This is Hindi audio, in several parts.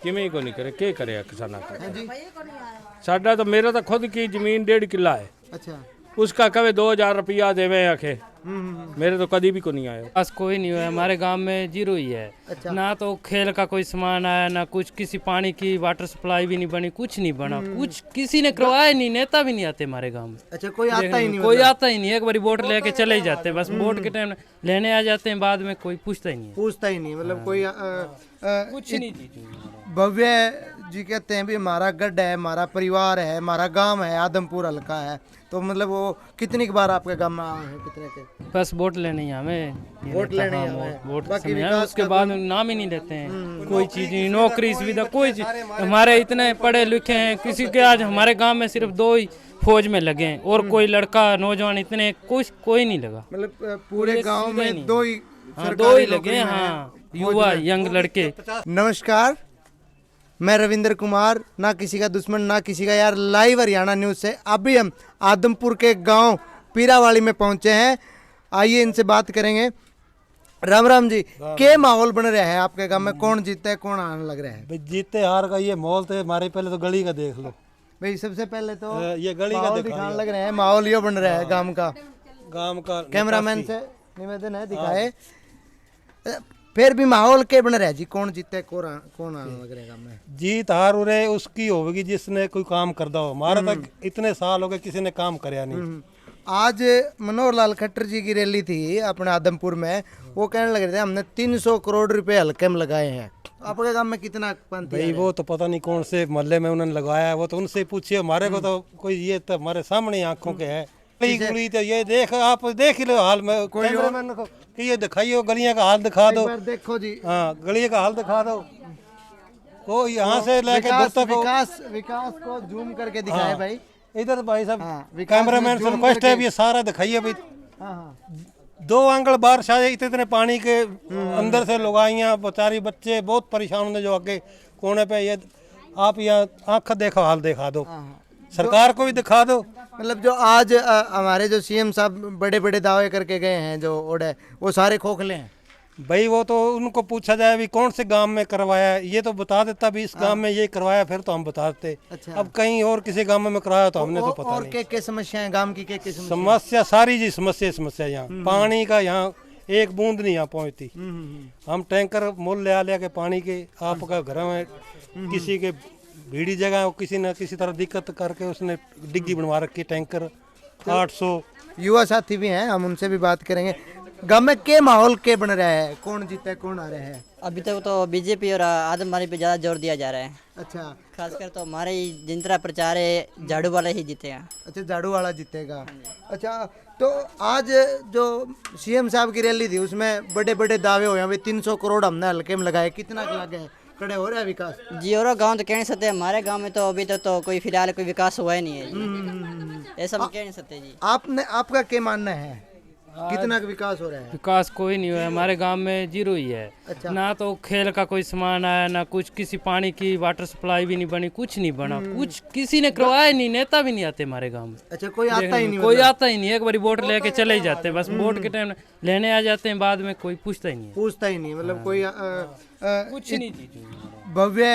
किमें को नहीं करे के करे किसाना का साडा तो मेरा तो खुद की जमीन 1.5 किला है। अच्छा। उसका कवे 2000 रुपया देवे आखे मेरे तो कभी भी को नहीं आया। बस कोई नहीं हुआ हमारे गांव में, जीरो ही है। अच्छा। ना तो खेल का कोई सामान आया, ना कुछ किसी पानी की वाटर सप्लाई भी नहीं बनी, कुछ नहीं बना, कुछ किसी ने करवाया नहीं, नेता भी नहीं आते हमारे गांव में। अच्छा, कोई आता ही नहीं? कोई आता ही नहीं, एक बारी वोट लेके चले ही जाते हैं, बस वोट के टाइम लेने आ जाते हैं, बाद में कोई पूछता ही नहीं है। पूछता ही नहीं, मतलब कोई कुछ नहीं जी। भव्य जी कहते हैं भी हमारा गढ़ है, हमारा परिवार है, हमारा गांव है, आदमपुर हल्का है, तो मतलब वो कितनी बार आपके गांव में आए हैं? कितने के? बस वोट लेने ही हमें, वोट लेने ही हाँ, हमें। वोट बाकी समय है, विकास उसके का बाद नाम ही नहीं लेते हैं, कोई चीज नहीं, नौकरी सुविधा कोई चीज। हमारे इतने पढ़े लिखे हैं, किसी के आज हमारे गांव में सिर्फ 2 ही फौज में लगे हैं, और कोई लड़का नौजवान इतने कुछ कोई नहीं लगा। मतलब पूरे गांव में 2 ही हाँ, 2 ही लगे हैं, हाँ, युवा यंग लड़के। नमस्कार, मैं रविंद्र कुमार, ना किसी का दुश्मन ना किसी का यार, लाइव हरियाणा न्यूज़ से अभी हम आदमपुर के गांव पीरावाली में पहुंचे हैं। आइए इनसे बात करेंगे। राम राम जी, क्या माहौल बन रहा है आपके गांव में? कौन जीतता है, कौन आने लग रहा है? भाई जीते हार का ये माहौल तो हमारे, पहले तो गली का देख लो भाई, सबसे पहले तो ये गली का माहौल दिखाने लग रहे हैं, माहौल ये बन रहा है गांव का। गांव का कैमरामैन से निवेदन है दिखाए। फिर भी माहौल क्या बन रहा है जी? कौन जीतता है, कौन आने लग रहा है गांव में? जीत हार उरे उसकी होगी जिसने कोई काम करता हो। हमारा तक इतने साल हो गए किसी ने काम कराया नहीं। आज मनोहर लाल खट्टर जी की रैली थी अपने आदमपुर में, वो कहने लग रहे थे हमने 300 करोड़ रुपए हल्के में लगाए हैं। आपके गांव में कितना पंथी भाई है? वो तो पता नहीं कौन से मोहल्ले में उन्होंने लगाया, वो तो उनसे पूछिए, हमारे को तो कोई, ये तो हमारे सामने आंखों के है। गली तो ये देख, आप देख ही लो हाल में, कैमरामैन को कि ये दिखाइए गलियां का हाल दिखा दो। देखो जी, हाँ, गली का हाल दिखा दो, वो यहाँ से लेके दूर तक विकास को जूम करके दिखाए भाई। इधर भाई साहब, हाँ, कैमरामैन से रिक्वेस्ट है, ये सारा दिखाइए भाई। हाँ हाँ 2 आंगल बारिश आ जाए, इतने पानी के अंदर से लुगाइयाँ, बेचारी बच्चे बहुत परेशान होंगे जो आगे कोने पे। ये आप यहाँ आंख देखो, हाल दिखा दो, सरकार को भी दिखा दो। मतलब जो आज हमारे जो सीएम साहब बड़े बड़े दावे करके गए हैं जो ओडे, वो सारे खोखले हैं भाई। वो तो उनको पूछा जाए भी कौन से गांव में करवाया, ये तो बता देता भी इस गांव में ये करवाया, फिर तो हम बता देते। अच्छा। अब कहीं और किसी गांव में कराया तो हमने तो पता और नहीं। क्या समस्याएं गांव की? क्या समस्या सारी जी, समस्या यहाँ पानी का, यहाँ एक बूंद नहीं यहाँ पहुँचती। हम टैंकर मोल ले के पानी के, आपका घर में किसी के भीड़ी जगह किसी न किसी तरह दिक्कत करके उसने डिग्गी बनवा रखी, टैंकर 800। युवा साथी भी हैं, हम उनसे भी बात करेंगे। गांव में क्या माहौल क्या बन रहा है? कौन जीता है, कौन आ रहा है? अभी तक तो बीजेपी और आदमबारी पे ज़्यादा जोर दिया जा रहा है। अच्छा। खासकर तो हमारे जिंतरा प्रचार है, झाड़ू वाला ही जीतेगा। अच्छा, झाड़ू वाला जीतेगा। अच्छा, तो आज जो सीएम साहब की रैली थी उसमें बड़े बड़े दावे हुए हैं, 300 करोड़ हमने हल्के में लगाए, कितना लगे खड़े हो रहा है विकास? जी, और गाँव तो कह नहीं सकते, हमारे गाँव में तो अभी तक तो कोई फिलहाल कोई विकास हुआ ही नहीं है जी। ऐसा हम कह नहीं सकते जी। आपका क्या मानना है, कितना विकास हो रहा है? विकास कोई नहीं हुआ हमारे गांव में, जीरो ही है। अच्छा। ना तो खेल का कोई सामान आया, ना कुछ किसी पानी की वाटर सप्लाई भी नहीं बनी, कुछ नहीं बना, कुछ किसी ने करवाया नहीं, नेता भी नहीं आते हमारे गांव में। अच्छा, कोई आता ही नहीं? कोई आता ही नहीं, एक बारी वोट लेके चले ही जाते हैं, बस वोट के टाइम लेने आ जाते हैं, बाद में कोई पूछता ही नहीं है। पूछता ही नहीं, मतलब कोई कुछ नहीं जी। भव्य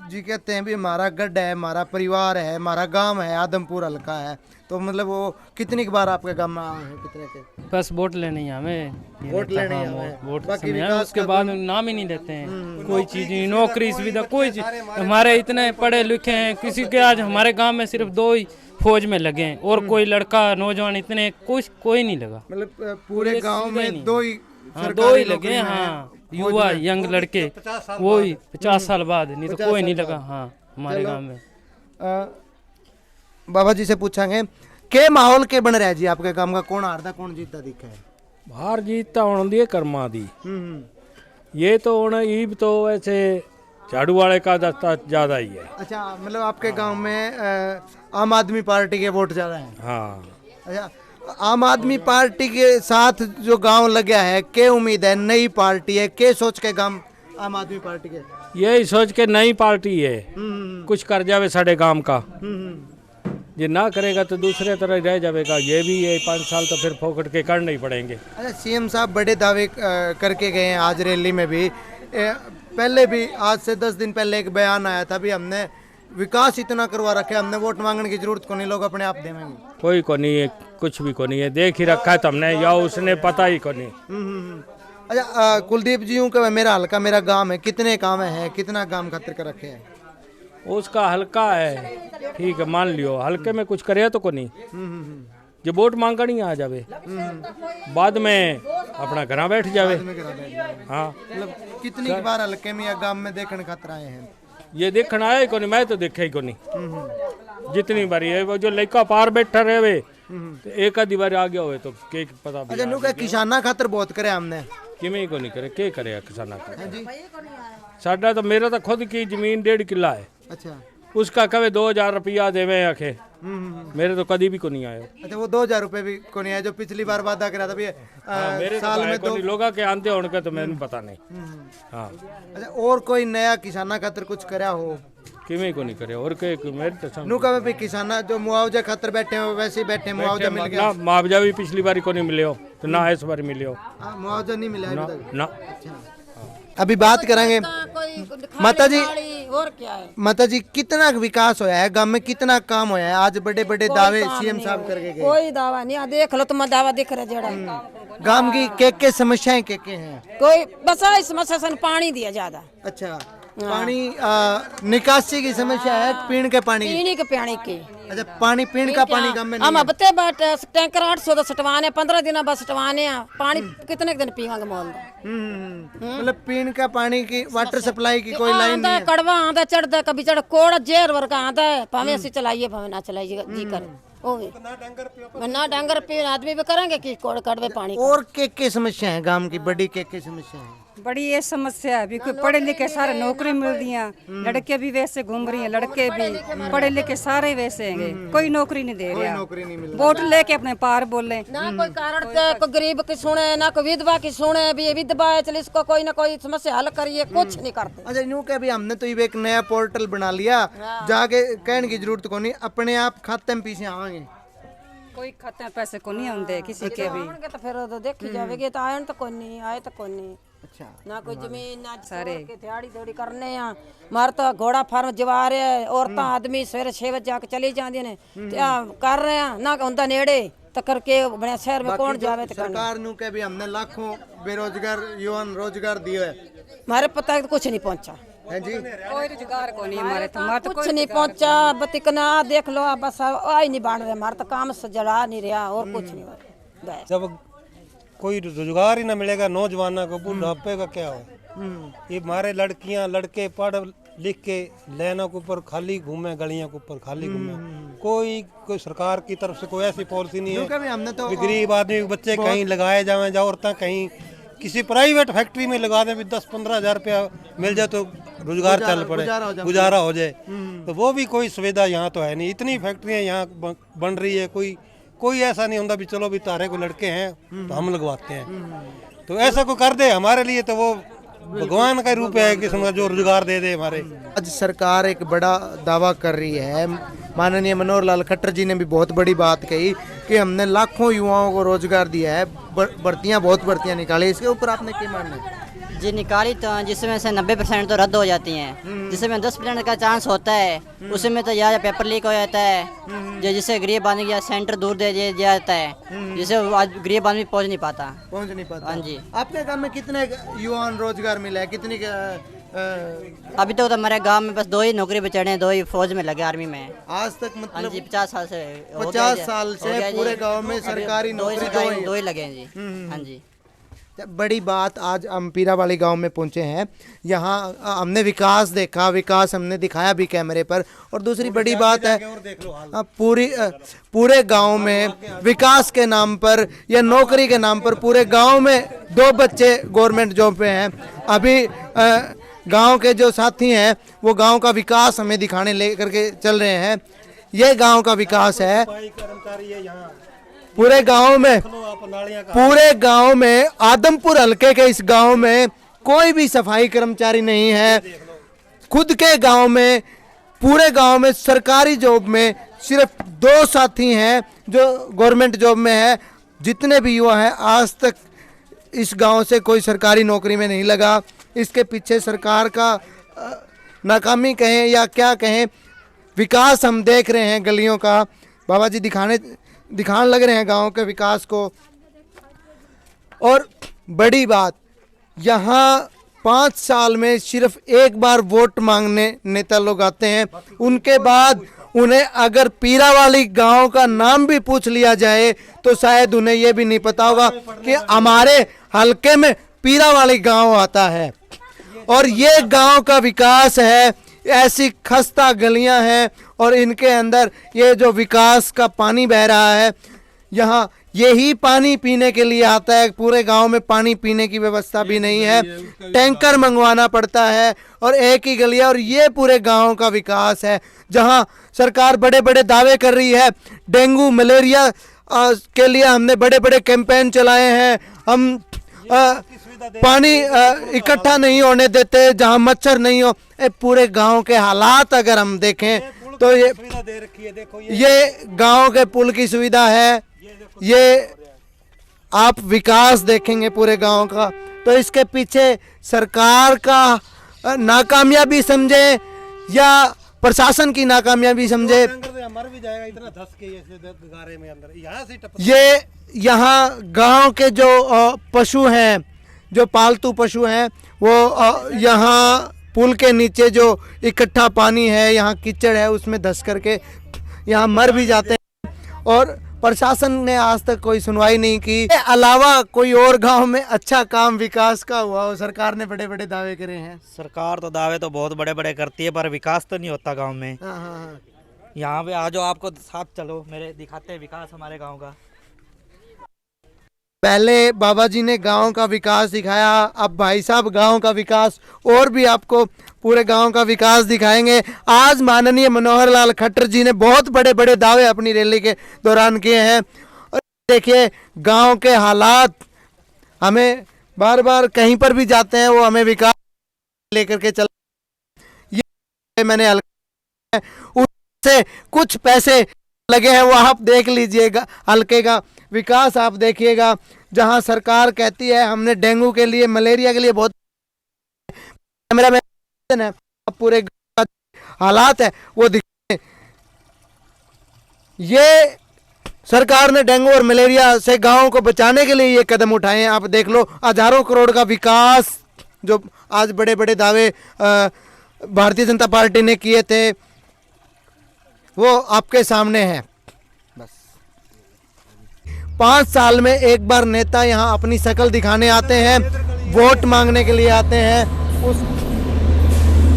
जी कहते हैं भी हमारा गढ़ है, हमारा परिवार है, हमारा गांव है, आदमपुर हल्का है, तो मतलब वो कितनी बार आपके गांव में आए हैं? कितने के? बस वोट लेने ही हमें, वोट लेने ही हाँ, हमें। वोट बाकी समय है, विकास उसके का बाद नाम ही नहीं लेते हैं, कोई चीज नहीं, नौकरी सुविधा कोई चीज। हमारे इतने पढ़े लिखे हैं, किसी के आज हमारे गांव में सिर्फ 2 ही फौज में लगे हैं, और कोई लड़का नौजवान इतने कुछ कोई नहीं लगा। मतलब पूरे गांव में 2 ही 2 ही लगे हैं, हाँ, युवा यंग लड़के, वो ही 50 साल बाद, नहीं तो कोई नहीं लगा। हाँ, हमारे गांव में। बाबा जी से पूछांगे क्या माहौल क्या बन रहा है जी आपके गांव का? कौन हारता कौन जीतता दिखा है? बाहर जीतता होने कर्मा दी, ये तो होना ईब तो ऐसे झाड़ू वाले का ज्यादा ही है। अच्छा, मतलब आपके गांव में आम आदमी पार्टी के वोट ज्यादा है? हाँ। अच्छा, आम आदमी पार्टी के साथ जो गांव लगा है, क्या उम्मीद है? नई पार्टी है, क्या सोच के गांव आम आदमी पार्टी के? यही सोच के नई पार्टी है, कुछ कर जावे साढ़े गांव का। ये ना करेगा तो दूसरे तरह रह जाएगा। ये भी है 5 साल तो फिर फोकट के करने ही पड़ेंगे। अच्छा, सीएम साहब बड़े दावे करके गए हैं आज रैली में भी। पहले भी आज से 10 दिन पहले एक बयान आया था भी हमने विकास इतना करवा रखे, हमने वोट मांगने की जरूरत को नहीं, लोग अपने आप देंगे। कोई को नहीं है, कुछ भी को नहीं है, देख ही रखा है तुमने या उसने पता ही को नहीं। अच्छा कुलदीप जी यूँ का मेरा हल्का मेरा गांव है, कितने काम है, कितना काम खातिर कर रखे हैं? उसका हल्का है, ठीक है मान लियो, हल्के में कुछ करे तो को नहीं, जो वोट मांगनी आ जावे, बाद में अपना घर बैठ जावे। हाँ मतलब कितनी बार हल्के में या गांव में देखने खातिर आए हैं? ये देखना आया ही को नहीं, मैं तो देखा ही को नहीं। जितनी बारी है वो जो लड़का पार बैठा रहे वे तो एक आधी बार आ गया हुए तो के पता भी। अच्छा नु का किसाना खातिर बहुत करे हमने, किमें को नहीं करे, के करे किसाना का। साडा तो मेरा तो खुद की जमीन 1.5 किला है। अच्छा उसका कवे 2000 रुपया देवे आखे, मेरे तो कभी भी को नहीं आया। अच्छा वो 2000 रुपए भी को नहीं आया जो पिछली बार वादा करा था भी मेरे साल में तो लोगों के आंते होने का तो मैंने पता नहीं। हाँ अच्छा और कोई नया किसाना खातिर कुछ करया हो? किमें को नहीं करे और के मेरे तो समझ नु का भी किसाना जो मुआवजा खातिर बैठे हो वैसे ही बैठे, मुआवजा मिल गया? ना मुआवजा भी पिछली बारी को नहीं मिले हो तो ना इस बार मिले हो। मुआवजा नहीं मिला अभी तक? ना अभी बात करेंगे माता जी। और क्या है? माता जी कितना विकास होया है गांव में, कितना काम होया है? आज बड़े बड़े दावे सीएम साहब करके गए, कोई दावा नहीं, देख लो तुम दावा दिख रहा जेड़ा गांव की के समस्याएं के हैं? कोई बस इस समस्या से पानी दिया ज्यादा, अच्छा पानी निकासी की समस्या है, पीने के पानी की? पीने के पानी की। अच्छा पानी पीने का पानी गांव में नहीं हम है? बते बाट टैंकर 800 ਦਾ ਸਟਵਾने 15 ਦਿਨਾਂ बाद सटवाने पानी कितने दिन पीवांगे मोल दा। मतलब पीने का पानी की वाटर सप्लाई की कोई लाइन नहीं है? कड़वा आंदा चढ़दा कभी चढ़ कोड़ा जेर वर्गा आंदा है, भावे ਅਸੀਂ चलाइए भावे ना चलाइए जी करे ओ भी ना डंगर पी आदमी भी करेंगे कि कोड़ कड़वे पानी। और के समस्या है गांव की, बड़ी के समस्या है? बड़ी ये समस्या है भी कोई पढ़े लिखे सारे नौकरी मिल दिया, लड़के भी वैसे घूम रही हैं, लड़के भी पढ़े लिखे सारे वैसे हैं, कोई नौकरी नहीं दे रहा, नौकरी नहीं मिल वोट लेके अपने पार बोले। ना कोई कारण कोई गरीब की सुने, ना कोई विधवा की सुने, भी ये विधवा है चल इसको कोई ना कोई समस्या हल करिए, कुछ नहीं करते। अच्छा यूँ के भी हमने तो ये एक नया पोर्टल बना लिया, जाके कहने की जरूरत को नहीं, अपने आप खाते में पीछे आवांगे, कोई खाते में पैसे को नहीं आते किसी के भी। तो फिर तो देखी जाएगी तो आए तो कोई नहीं आए तो कोई नहीं। अच्छा ना कोई जमीन ना सारे के दिहाड़ी दौड़ी करने आ मार तो घोड़ा फार्म जवा रहे हैं, औरतां आदमी सवेरे 6 बजे जाके चली जांदी ने कर रहे हैं ना उनका नेड़े तो करके बड़े शहर में कौन जावे तो सरकार नु के भी हमने लाखों बेरोजगार युवा रोजगार दिए है, हमारे पता कुछ नहीं पहुंचा हैं जी? कोई रोजगार को नहीं हमारे तो, हमारे तो कुछ नहीं पहुंचा, बतिकना देख लो बस आई नहीं बन रहे, हमारा तो काम सजड़ा नहीं रहा और कुछ नहीं हो। जब कोई रोजगार ही ना मिलेगा नौजवानों को, बुढ़ापे का क्या हो? ये हमारे लड़कियां लड़के पढ़ लिख के लाइनों के ऊपर खाली घूमे, गलियों के ऊपर खाली घूमे, कोई सरकार की तरफ से कोई ऐसी पॉलिसी नहीं है भी हमने तो कि गरीब आदमी के बच्चे कहीं लगाए जाए, या औरतें कहीं किसी प्राइवेट फैक्ट्री में लगा दें, 10-15 हज़ार रुपया मिल जाए तो रोजगार चल पड़े, गुजारा हो जाए, तो वो भी कोई सुविधा यहाँ तो है नहीं। इतनी फैक्ट्रियाँ यहाँ बन रही है, कोई ऐसा नहीं होता भी चलो भी तारे को लड़के हैं तो हम लगवाते हैं, तो ऐसा कोई कर दे हमारे लिए तो वो भगवान का रूप है कि जो रोजगार दे दे हमारे। आज सरकार एक बड़ा दावा कर रही है, माननीय मनोहर लाल खट्टर जी ने भी बहुत बड़ी बात कही कि हमने लाखों युवाओं को रोजगार दिया है, भर्तियां बहुत भर्तियां निकाली, इसके ऊपर आपने क्या मानना है? जी निकाली तो जिसमें से 90% तो रद्द हो जाती हैं, जिसमें 10% का चांस होता है, उसमें तो या पेपर लीक हो जाता है, जो जिससे गरीब आदमी का सेंटर दूर दे दिया जाता है, जिससे आज गरीब आदमी पहुंच नहीं पाता। हाँ जी। आपके गांव में कितने युवा रोजगार मिला है, कितनी अभी तो हमारे गांव में बस 2 ही नौकरी बचाने, 2 ही फौज में लगे, आर्मी में आज तक? हाँ मतलब जी 50 साल से 50 साल से पूरे गांव में सरकारी नौकरी 2 ही लगे हैं जी। हाँ जी बड़ी बात, आज हम पीरावाली गांव में पहुंचे हैं, यहाँ हमने विकास देखा, विकास हमने दिखाया भी कैमरे पर, और दूसरी बड़ी बात है पूरे गांव में विकास के नाम पर या नौकरी के नाम पर पूरे गांव में 2 बच्चे गवर्नमेंट जॉब पे हैं। अभी गांव के जो साथी हैं वो गांव का विकास हमें दिखाने लेकर के चल रहे हैं, ये गांव का विकास है पूरे गांव में आदमपुर हलके के इस गांव में कोई भी सफाई कर्मचारी नहीं है। खुद के गांव में पूरे गांव में सरकारी जॉब में सिर्फ 2 साथी हैं जो गवर्नमेंट जॉब में है। जितने भी युवा हैं आज तक इस गांव से कोई सरकारी नौकरी में नहीं लगा। इसके पीछे सरकार का नाकामी कहें या क्या कहें, विकास हम देख रहे हैं गलियों का। बाबा जी दिखाने लग रहे हैं गांव के विकास को। और बड़ी बात, यहाँ 5 साल में सिर्फ एक बार वोट मांगने नेता लोग आते हैं, उनके बाद उन्हें अगर पीरावाली गांव का नाम भी पूछ लिया जाए तो शायद उन्हें यह भी नहीं पता होगा कि हमारे हलके में पीरावाली गांव आता है। और ये गांव का विकास है, ऐसी खस्ता गलियां हैं और इनके अंदर ये जो विकास का पानी बह रहा है, यहाँ यही पानी पीने के लिए आता है। पूरे गांव में पानी पीने की व्यवस्था भी नहीं है, टैंकर मंगवाना पड़ता है और एक ही गली है। और ये पूरे गांव का विकास है, जहां सरकार बड़े बड़े दावे कर रही है। डेंगू मलेरिया के लिए हमने बड़े बड़े कैंपेन चलाए हैं, हम पानी इकट्ठा नहीं होने देते, जहां मच्छर नहीं हो। पूरे गांव के हालात अगर हम देखें तो ये गांव के पुल की सुविधा है, ये आप विकास देखेंगे पूरे गांव का। तो इसके पीछे सरकार का नाकामयाबी समझे या प्रशासन की नाकामयाबी समझे, ये यहाँ गांव के जो पशु हैं, जो पालतू पशु हैं, वो यहाँ पुल के नीचे जो इकट्ठा पानी है, यहाँ कीचड़ है, उसमें धंस करके यहाँ मर भी जाते हैं। और प्रशासन ने आज तक कोई सुनवाई नहीं की। अलावा कोई और गांव में अच्छा काम विकास का हुआ हो? सरकार ने बड़े बड़े दावे करे हैं। सरकार तो दावे तो बहुत बड़े बड़े करती है, पर विकास तो नहीं होता गांव में। हाँ। यहाँ पे आ जाओ, आपको साथ चलो, मेरे दिखाते हैं विकास हमारे गांव का। पहले बाबा जी ने गांव का विकास दिखाया, अब भाई साहब गांव का विकास और भी आपको पूरे गांव का विकास दिखाएंगे। आज माननीय मनोहर लाल खट्टर जी ने बहुत बड़े बड़े दावे अपनी रैली के दौरान किए हैं। और देखिए गांव के हालात, हमें बार बार कहीं पर भी जाते हैं वो हमें विकास लेकर के चल। ये मैंने उससे कुछ पैसे लगे हैं, वो आप देख लीजिएगा। हल्के का विकास आप देखिएगा, जहां सरकार कहती है हमने डेंगू के लिए, मलेरिया के लिए बहुत, कैमरा मैन है, पूरे हालात है वो दिखे। ये सरकार ने डेंगू और मलेरिया से गांव को बचाने के लिए ये कदम उठाए हैं। आप देख लो, हजारों करोड़ का विकास जो आज बड़े बड़े दावे भारतीय जनता पार्टी ने किए थे, वो आपके सामने है। बस 5 साल में एक बार नेता यहाँ अपनी शक्ल दिखाने आते हैं, वोट मांगने के लिए आते हैं।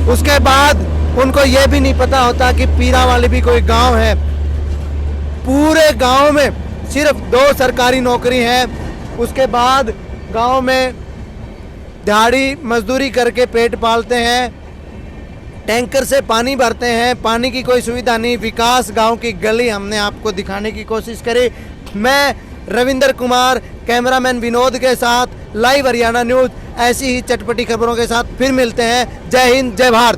उसके बाद उनको ये भी नहीं पता होता कि पीरावाली भी कोई गांव है। पूरे गांव में सिर्फ 2 सरकारी नौकरी है, उसके बाद गांव में दिहाड़ी मजदूरी करके पेट पालते हैं, टैंकर से पानी भरते हैं, पानी की कोई सुविधा नहीं। विकास गांव की गली हमने आपको दिखाने की कोशिश करी। मैं रविंदर कुमार, कैमरामैन विनोद के साथ, लाइव हरियाणा न्यूज़। ऐसी ही चटपटी खबरों के साथ फिर मिलते हैं। जय हिंद, जय भारत।